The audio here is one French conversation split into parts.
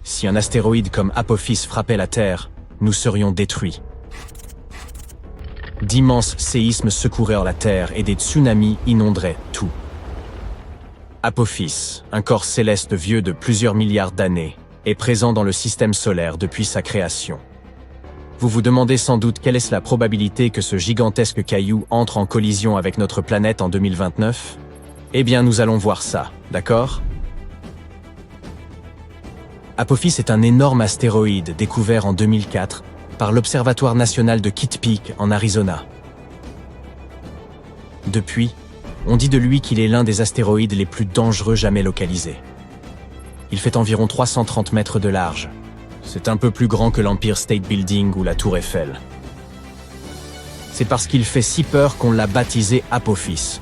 Si un astéroïde comme Apophis frappait la Terre, nous serions détruits. D'immenses séismes secoueraient la Terre et des tsunamis inonderaient tout. Apophis, un corps céleste vieux de plusieurs milliards d'années, est présent dans le système solaire depuis sa création. Vous vous demandez sans doute quelle est la probabilité que ce gigantesque caillou entre en collision avec notre planète en 2029 ? Eh bien, nous allons voir ça, d'accord ? Apophis est un énorme astéroïde découvert en 2004 par l'Observatoire national de Kitt Peak en Arizona. Depuis, on dit de lui qu'il est l'un des astéroïdes les plus dangereux jamais localisés. Il fait environ 330 mètres de large. C'est un peu plus grand que l'Empire State Building ou la Tour Eiffel. C'est parce qu'il fait si peur qu'on l'a baptisé Apophis,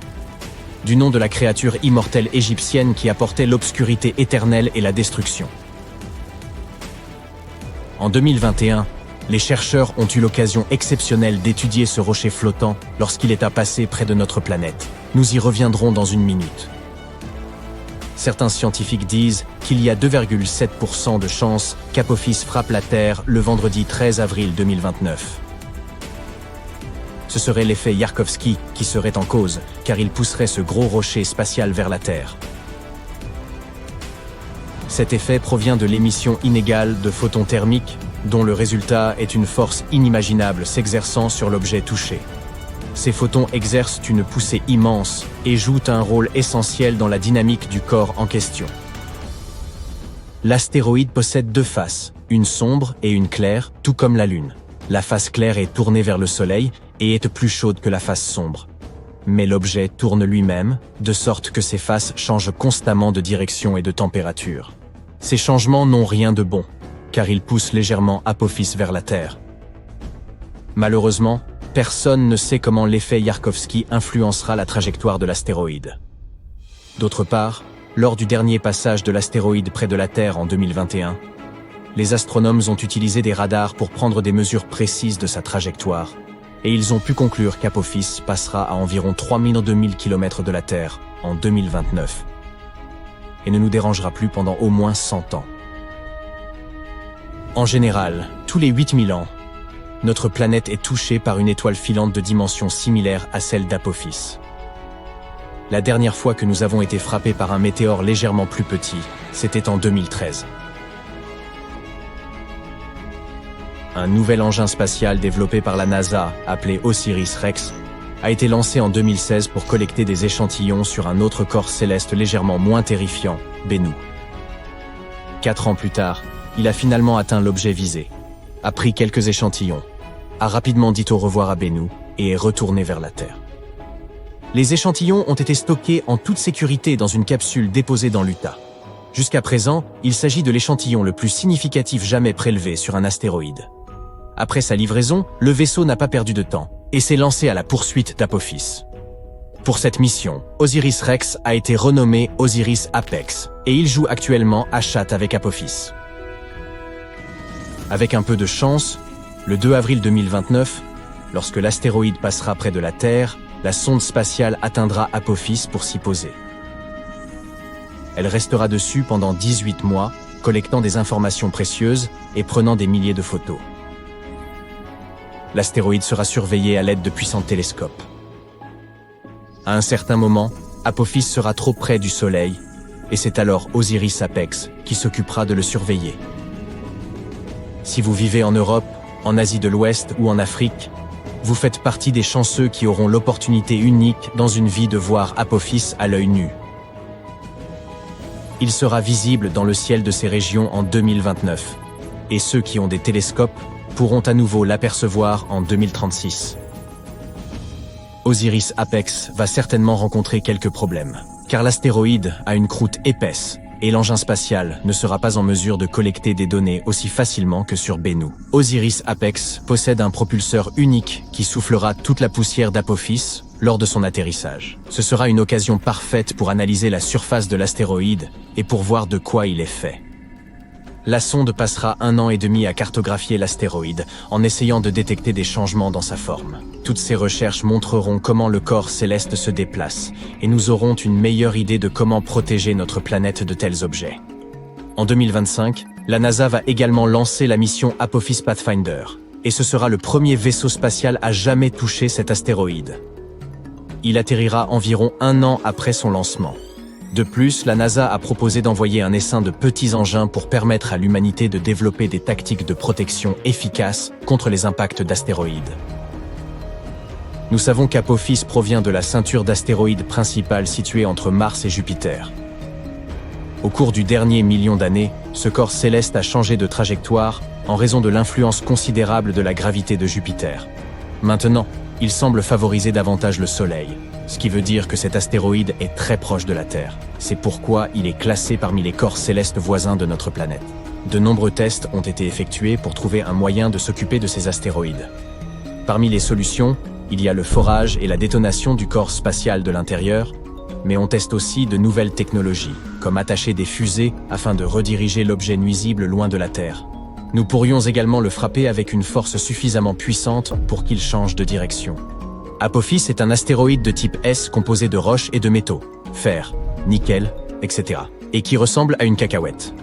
du nom de la créature immortelle égyptienne qui apportait l'obscurité éternelle et la destruction. En 2021, les chercheurs ont eu l'occasion exceptionnelle d'étudier ce rocher flottant lorsqu'il est passé près de notre planète. Nous y reviendrons dans une minute. Certains scientifiques disent qu'il y a 2,7% de chances qu'Apophis frappe la Terre le vendredi 13 avril 2029. Ce serait l'effet Yarkovsky qui serait en cause, car il pousserait ce gros rocher spatial vers la Terre. Cet effet provient de l'émission inégale de photons thermiques, dont le résultat est une force inimaginable s'exerçant sur l'objet touché. Ces photons exercent une poussée immense et jouent un rôle essentiel dans la dynamique du corps en question. L'astéroïde possède deux faces, une sombre et une claire, tout comme la Lune. La face claire est tournée vers le Soleil et est plus chaude que la face sombre. Mais l'objet tourne lui-même, de sorte que ses faces changent constamment de direction et de température. Ces changements n'ont rien de bon, car ils poussent légèrement Apophis vers la Terre. Malheureusement, personne ne sait comment l'effet Yarkovsky influencera la trajectoire de l'astéroïde. D'autre part, lors du dernier passage de l'astéroïde près de la Terre en 2021, les astronomes ont utilisé des radars pour prendre des mesures précises de sa trajectoire, et ils ont pu conclure qu'Apophis passera à environ 3000 km de la Terre en 2029, et ne nous dérangera plus pendant au moins 100 ans. En général, tous les 8000 ans, notre planète est touchée par une étoile filante de dimension similaire à celle d'Apophis. La dernière fois que nous avons été frappés par un météore légèrement plus petit, c'était en 2013. Un nouvel engin spatial développé par la NASA, appelé OSIRIS-REx, a été lancé en 2016 pour collecter des échantillons sur un autre corps céleste légèrement moins terrifiant, Bennu. 4 ans plus tard, il a finalement atteint l'objet visé, a pris quelques échantillons, a rapidement dit au revoir à Bennu et est retourné vers la Terre. Les échantillons ont été stockés en toute sécurité dans une capsule déposée dans l'Utah. Jusqu'à présent, il s'agit de l'échantillon le plus significatif jamais prélevé sur un astéroïde. Après sa livraison, le vaisseau n'a pas perdu de temps et s'est lancé à la poursuite d'Apophis. Pour cette mission, OSIRIS-REx a été renommé OSIRIS-APEX et il joue actuellement à chatte avec Apophis. Avec un peu de chance, le 2 avril 2029, lorsque l'astéroïde passera près de la Terre, la sonde spatiale atteindra Apophis pour s'y poser. Elle restera dessus pendant 18 mois, collectant des informations précieuses et prenant des milliers de photos. L'astéroïde sera surveillé à l'aide de puissants télescopes. À un certain moment, Apophis sera trop près du Soleil, et c'est alors OSIRIS-APEX qui s'occupera de le surveiller. Si vous vivez en Europe, en Asie de l'Ouest ou en Afrique, vous faites partie des chanceux qui auront l'opportunité unique dans une vie de voir Apophis à l'œil nu. Il sera visible dans le ciel de ces régions en 2029, et ceux qui ont des télescopes pourront à nouveau l'apercevoir en 2036. OSIRIS-APEX va certainement rencontrer quelques problèmes, car l'astéroïde a une croûte épaisse, et l'engin spatial ne sera pas en mesure de collecter des données aussi facilement que sur Bennu. OSIRIS-APEX possède un propulseur unique qui soufflera toute la poussière d'Apophis lors de son atterrissage. Ce sera une occasion parfaite pour analyser la surface de l'astéroïde et pour voir de quoi il est fait. La sonde passera 1 an et demi à cartographier l'astéroïde en essayant de détecter des changements dans sa forme. Toutes ces recherches montreront comment le corps céleste se déplace et nous aurons une meilleure idée de comment protéger notre planète de tels objets. En 2025, la NASA va également lancer la mission Apophis Pathfinder, et ce sera le premier vaisseau spatial à jamais toucher cet astéroïde. Il atterrira environ 1 an après son lancement. De plus, la NASA a proposé d'envoyer un essaim de petits engins pour permettre à l'humanité de développer des tactiques de protection efficaces contre les impacts d'astéroïdes. Nous savons qu'Apophis provient de la ceinture d'astéroïdes principale située entre Mars et Jupiter. Au cours du dernier million d'années, ce corps céleste a changé de trajectoire en raison de l'influence considérable de la gravité de Jupiter. Maintenant, il semble favoriser davantage le Soleil, ce qui veut dire que cet astéroïde est très proche de la Terre. C'est pourquoi il est classé parmi les corps célestes voisins de notre planète. De nombreux tests ont été effectués pour trouver un moyen de s'occuper de ces astéroïdes. Parmi les solutions, il y a le forage et la détonation du corps spatial de l'intérieur, mais on teste aussi de nouvelles technologies, comme attacher des fusées afin de rediriger l'objet nuisible loin de la Terre. Nous pourrions également le frapper avec une force suffisamment puissante pour qu'il change de direction. Apophis est un astéroïde de type S composé de roches et de métaux, fer, nickel, etc., et qui ressemble à une cacahuète.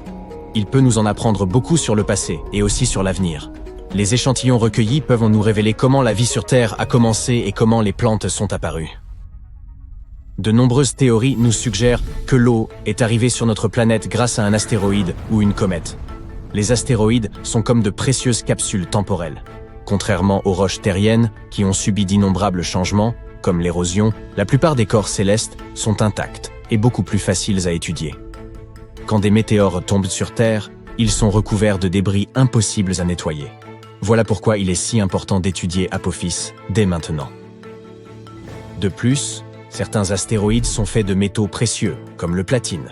Il peut nous en apprendre beaucoup sur le passé et aussi sur l'avenir. Les échantillons recueillis peuvent nous révéler comment la vie sur Terre a commencé et comment les plantes sont apparues. De nombreuses théories nous suggèrent que l'eau est arrivée sur notre planète grâce à un astéroïde ou une comète. Les astéroïdes sont comme de précieuses capsules temporelles. Contrairement aux roches terriennes, qui ont subi d'innombrables changements, comme l'érosion, la plupart des corps célestes sont intacts et beaucoup plus faciles à étudier. Quand des météores tombent sur Terre, ils sont recouverts de débris impossibles à nettoyer. Voilà pourquoi il est si important d'étudier Apophis dès maintenant. De plus, certains astéroïdes sont faits de métaux précieux, comme le platine.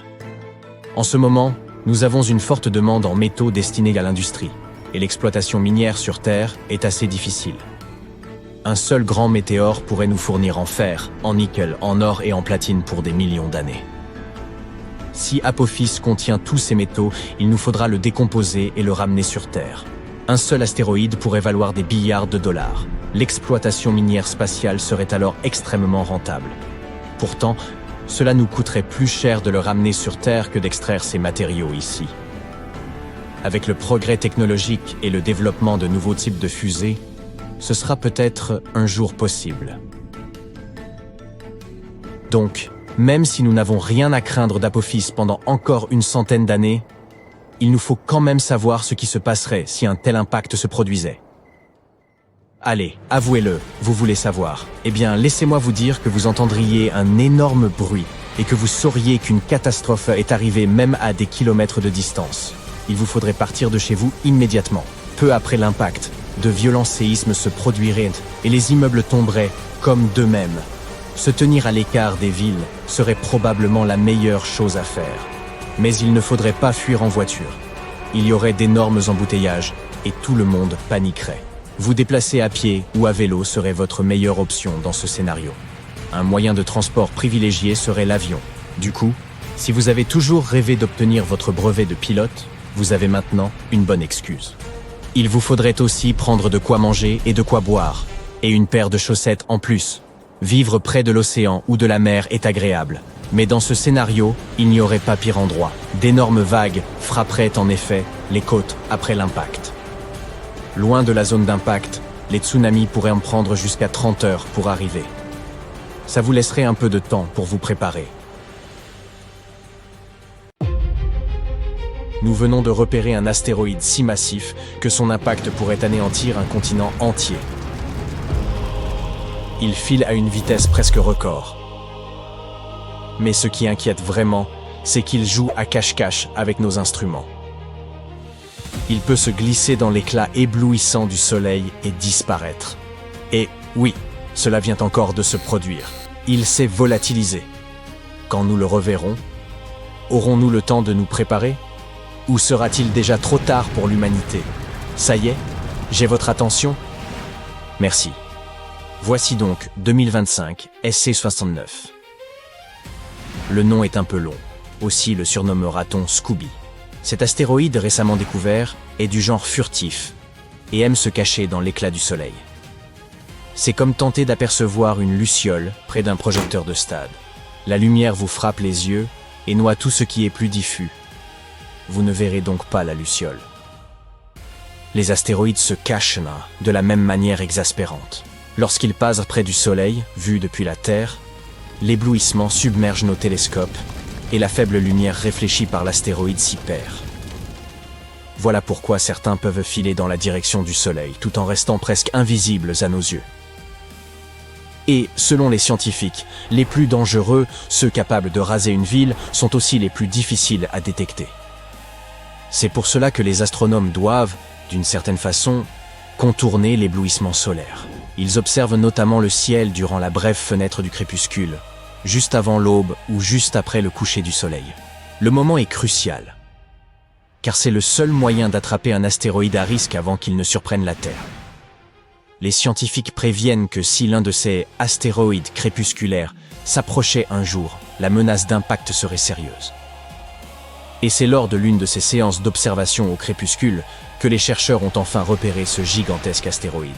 En ce moment, nous avons une forte demande en métaux destinés à l'industrie, et l'exploitation minière sur Terre est assez difficile. Un seul grand météore pourrait nous fournir en fer, en nickel, en or et en platine pour des millions d'années. Si Apophis contient tous ces métaux, il nous faudra le décomposer et le ramener sur Terre. Un seul astéroïde pourrait valoir des milliards de dollars. L'exploitation minière spatiale serait alors extrêmement rentable. Pourtant, cela nous coûterait plus cher de le ramener sur Terre que d'extraire ces matériaux ici. Avec le progrès technologique et le développement de nouveaux types de fusées, ce sera peut-être un jour possible. Donc, même si nous n'avons rien à craindre d'Apophis pendant encore une centaine d'années, il nous faut quand même savoir ce qui se passerait si un tel impact se produisait. Allez, avouez-le, vous voulez savoir. Eh bien, laissez-moi vous dire que vous entendriez un énorme bruit et que vous sauriez qu'une catastrophe est arrivée même à des kilomètres de distance. Il vous faudrait partir de chez vous immédiatement. Peu après l'impact, de violents séismes se produiraient et les immeubles tomberaient comme d'eux-mêmes. Se tenir à l'écart des villes serait probablement la meilleure chose à faire. Mais il ne faudrait pas fuir en voiture. Il y aurait d'énormes embouteillages et tout le monde paniquerait. Vous déplacer à pied ou à vélo serait votre meilleure option dans ce scénario. Un moyen de transport privilégié serait l'avion. Du coup, si vous avez toujours rêvé d'obtenir votre brevet de pilote, vous avez maintenant une bonne excuse. Il vous faudrait aussi prendre de quoi manger et de quoi boire, et une paire de chaussettes en plus. Vivre près de l'océan ou de la mer est agréable. Mais dans ce scénario, il n'y aurait pas pire endroit. D'énormes vagues frapperaient en effet les côtes après l'impact. Loin de la zone d'impact, les tsunamis pourraient en prendre jusqu'à 30 heures pour arriver. Ça vous laisserait un peu de temps pour vous préparer. Nous venons de repérer un astéroïde si massif que son impact pourrait anéantir un continent entier. Il file à une vitesse presque record. Mais ce qui inquiète vraiment, c'est qu'il joue à cache-cache avec nos instruments. Il peut se glisser dans l'éclat éblouissant du soleil et disparaître. Et oui, cela vient encore de se produire. Il s'est volatilisé. Quand nous le reverrons, aurons-nous le temps de nous préparer? Ou sera-t-il déjà trop tard pour l'humanité? Ça y est, j'ai votre attention? Merci. Voici donc 2025 SC69. Le nom est un peu long, aussi le surnommera-t-on Scooby. Cet astéroïde récemment découvert est du genre furtif et aime se cacher dans l'éclat du soleil. C'est comme tenter d'apercevoir une luciole près d'un projecteur de stade. La lumière vous frappe les yeux et noie tout ce qui est plus diffus. vous ne verrez donc pas la luciole. Les astéroïdes se cachent là, de la même manière exaspérante. Lorsqu'ils passent près du Soleil, vu depuis la Terre, l'éblouissement submerge nos télescopes et la faible lumière réfléchie par l'astéroïde s'y perd. Voilà pourquoi certains peuvent filer dans la direction du Soleil tout en restant presque invisibles à nos yeux. Et, selon les scientifiques, les plus dangereux, ceux capables de raser une ville, sont aussi les plus difficiles à détecter. C'est pour cela que les astronomes doivent, d'une certaine façon, contourner l'éblouissement solaire. Ils observent notamment le ciel durant la brève fenêtre du crépuscule, juste avant l'aube ou juste après le coucher du soleil. Le moment est crucial, car c'est le seul moyen d'attraper un astéroïde à risque avant qu'il ne surprenne la Terre. Les scientifiques préviennent que si l'un de ces astéroïdes crépusculaires s'approchait un jour, la menace d'impact serait sérieuse. Et c'est lors de l'une de ces séances d'observation au crépuscule que les chercheurs ont enfin repéré ce gigantesque astéroïde.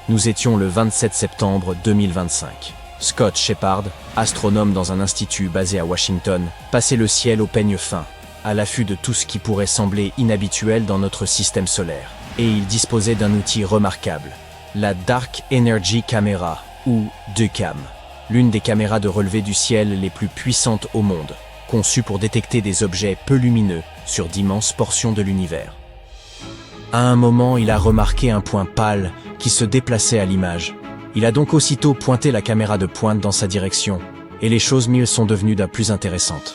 Nous étions le 27 septembre 2025. Scott Shepard, astronome dans un institut basé à Washington, passait le ciel au peigne fin, à l'affût de tout ce qui pourrait sembler inhabituel dans notre système solaire. Et il disposait d'un outil remarquable, la Dark Energy Camera, ou DECAM, l'une des caméras de relevé du ciel les plus puissantes au monde, conçue pour détecter des objets peu lumineux sur d'immenses portions de l'univers. À un moment, il a remarqué un point pâle qui se déplaçait à l'image. Il a donc aussitôt pointé la caméra de pointe dans sa direction, et les choses sont devenues d'un plus intéressantes.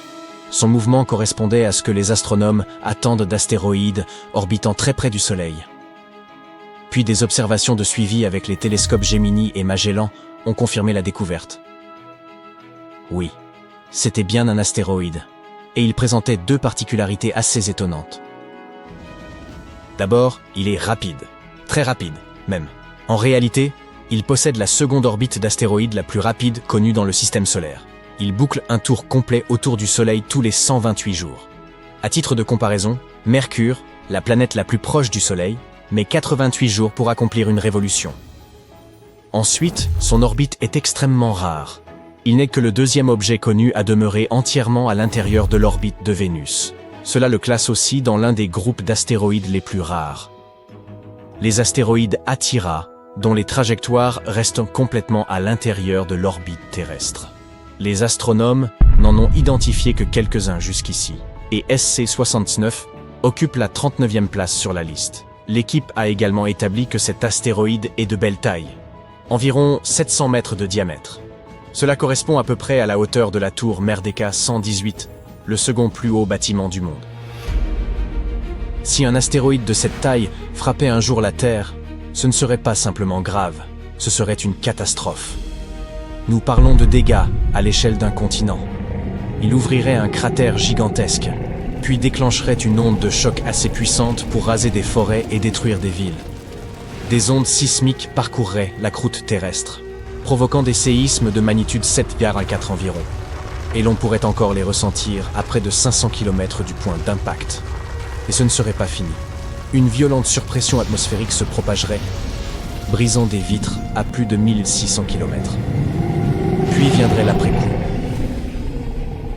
Son mouvement correspondait à ce que les astronomes attendent d'astéroïdes orbitant très près du Soleil. Puis des observations de suivi avec les télescopes Gemini et Magellan ont confirmé la découverte. Oui, c'était bien un astéroïde, et il présentait deux particularités assez étonnantes. D'abord, il est rapide, très rapide même. En réalité, il possède la seconde orbite d'astéroïde la plus rapide connue dans le système solaire. Il boucle un tour complet autour du Soleil tous les 128 jours. À titre de comparaison, Mercure, la planète la plus proche du Soleil, met 88 jours pour accomplir une révolution. Ensuite, son orbite est extrêmement rare. Il n'est que le deuxième objet connu à demeurer entièrement à l'intérieur de l'orbite de Vénus. Cela le classe aussi dans l'un des groupes d'astéroïdes les plus rares. Les astéroïdes Atira, dont les trajectoires restent complètement à l'intérieur de l'orbite terrestre. Les astronomes n'en ont identifié que quelques-uns jusqu'ici, et SC69 occupe la 39e place sur la liste. L'équipe a également établi que cet astéroïde est de belle taille, environ 700 mètres de diamètre. Cela correspond à peu près à la hauteur de la tour Merdeka 118, le second plus haut bâtiment du monde. Si un astéroïde de cette taille frappait un jour la Terre, ce ne serait pas simplement grave, ce serait une catastrophe. Nous parlons de dégâts à l'échelle d'un continent. Il ouvrirait un cratère gigantesque, puis déclencherait une onde de choc assez puissante pour raser des forêts et détruire des villes. Des ondes sismiques parcourraient la croûte terrestre, provoquant des séismes de magnitude 7,4 environ. Et l'on pourrait encore les ressentir à près de 500 km du point d'impact. Et ce ne serait pas fini. Une violente surpression atmosphérique se propagerait, brisant des vitres à plus de 1600 km. Puis viendrait l'après-coup.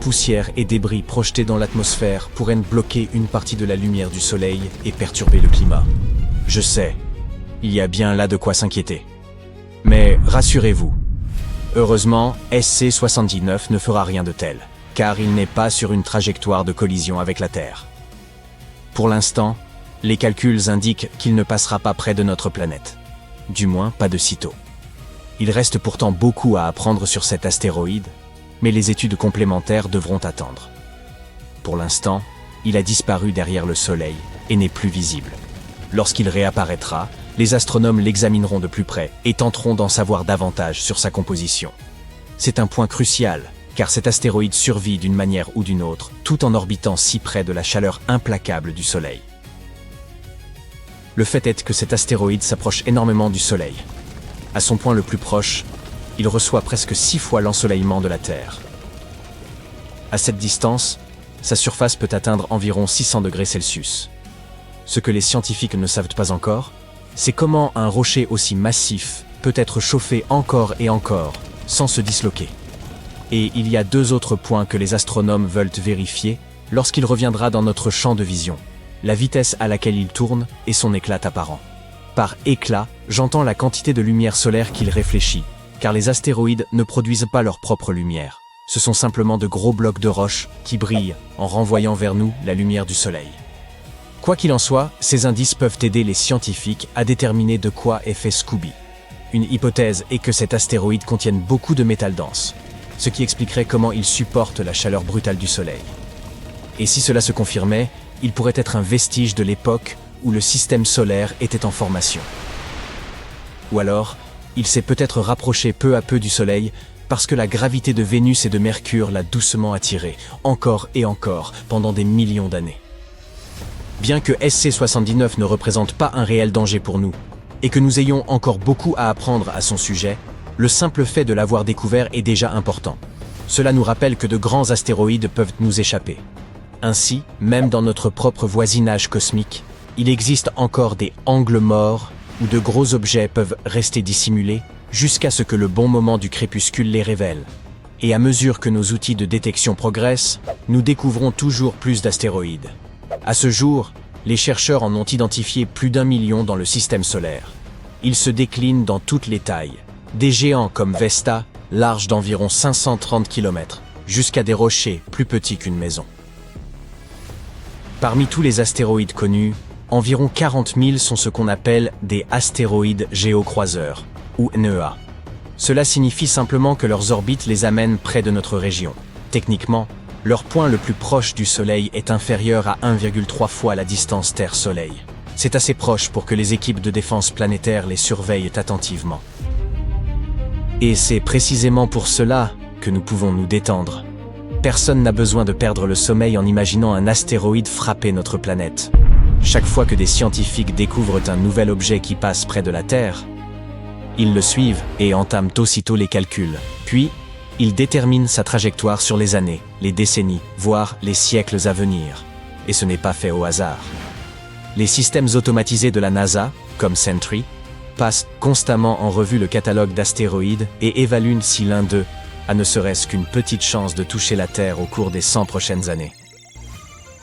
Poussière et débris projetés dans l'atmosphère pourraient bloquer une partie de la lumière du soleil et perturber le climat. Je sais, il y a bien là de quoi s'inquiéter. Mais rassurez-vous, heureusement, SC79 ne fera rien de tel, car il n'est pas sur une trajectoire de collision avec la Terre. Pour l'instant, les calculs indiquent qu'il ne passera pas près de notre planète. Du moins, pas de sitôt. Il reste pourtant beaucoup à apprendre sur cet astéroïde, mais les études complémentaires devront attendre. Pour l'instant, il a disparu derrière le Soleil et n'est plus visible. Lorsqu'il réapparaîtra, les astronomes l'examineront de plus près et tenteront d'en savoir davantage sur sa composition. C'est un point crucial, car cet astéroïde survit d'une manière ou d'une autre, tout en orbitant si près de la chaleur implacable du Soleil. Le fait est que cet astéroïde s'approche énormément du Soleil. À son point le plus proche, il reçoit presque 6 fois l'ensoleillement de la Terre. À cette distance, sa surface peut atteindre environ 600 degrés Celsius. Ce que les scientifiques ne savent pas encore, c'est comment un rocher aussi massif peut être chauffé encore et encore, sans se disloquer. Et il y a 2 autres points que les astronomes veulent vérifier lorsqu'il reviendra dans notre champ de vision, la vitesse à laquelle il tourne et son éclat apparent. Par éclat, j'entends la quantité de lumière solaire qu'il réfléchit, car les astéroïdes ne produisent pas leur propre lumière. Ce sont simplement de gros blocs de roche qui brillent en renvoyant vers nous la lumière du Soleil. Quoi qu'il en soit, ces indices peuvent aider les scientifiques à déterminer de quoi est fait Scooby. Une hypothèse est que cet astéroïde contienne beaucoup de métal dense, ce qui expliquerait comment il supporte la chaleur brutale du Soleil. Et si cela se confirmait, il pourrait être un vestige de l'époque où le système solaire était en formation. Ou alors, il s'est peut-être rapproché peu à peu du Soleil parce que la gravité de Vénus et de Mercure l'a doucement attiré, encore et encore, pendant des millions d'années. Bien que SC79 ne représente pas un réel danger pour nous, et que nous ayons encore beaucoup à apprendre à son sujet, le simple fait de l'avoir découvert est déjà important. Cela nous rappelle que de grands astéroïdes peuvent nous échapper. Ainsi, même dans notre propre voisinage cosmique, il existe encore des angles morts où de gros objets peuvent rester dissimulés jusqu'à ce que le bon moment du crépuscule les révèle. Et à mesure que nos outils de détection progressent, nous découvrons toujours plus d'astéroïdes. À ce jour, les chercheurs en ont identifié plus d'1 million dans le système solaire. Ils se déclinent dans toutes les tailles. Des géants comme Vesta, larges d'environ 530 km, jusqu'à des rochers plus petits qu'une maison. Parmi tous les astéroïdes connus, environ 40 000 sont ce qu'on appelle des astéroïdes géocroiseurs, ou NEA. Cela signifie simplement que leurs orbites les amènent près de notre région. Techniquement, leur point le plus proche du Soleil est inférieur à 1,3 fois la distance Terre-Soleil. C'est assez proche pour que les équipes de défense planétaire les surveillent attentivement. Et c'est précisément pour cela que nous pouvons nous détendre. Personne n'a besoin de perdre le sommeil en imaginant un astéroïde frapper notre planète. Chaque fois que des scientifiques découvrent un nouvel objet qui passe près de la Terre, ils le suivent et entament aussitôt les calculs. Puis, ils déterminent sa trajectoire sur les années, les décennies, voire les siècles à venir. Et ce n'est pas fait au hasard. Les systèmes automatisés de la NASA, comme Sentry, passent constamment en revue le catalogue d'astéroïdes et évaluent si l'un d'eux a ne serait-ce qu'une petite chance de toucher la Terre au cours des 100 prochaines années.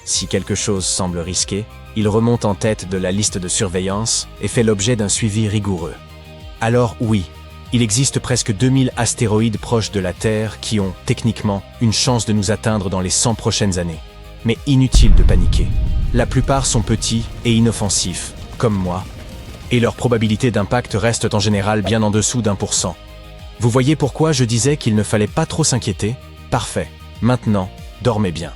Si quelque chose semble risqué, il remonte en tête de la liste de surveillance et fait l'objet d'un suivi rigoureux. Alors oui, il existe presque 2000 astéroïdes proches de la Terre qui ont, techniquement, une chance de nous atteindre dans les 100 prochaines années. Mais inutile de paniquer. La plupart sont petits et inoffensifs, comme moi, et leur probabilité d'impact reste en général bien en dessous d'1%. Vous voyez pourquoi je disais qu'il ne fallait pas trop s'inquiéter? Parfait. Maintenant, dormez bien.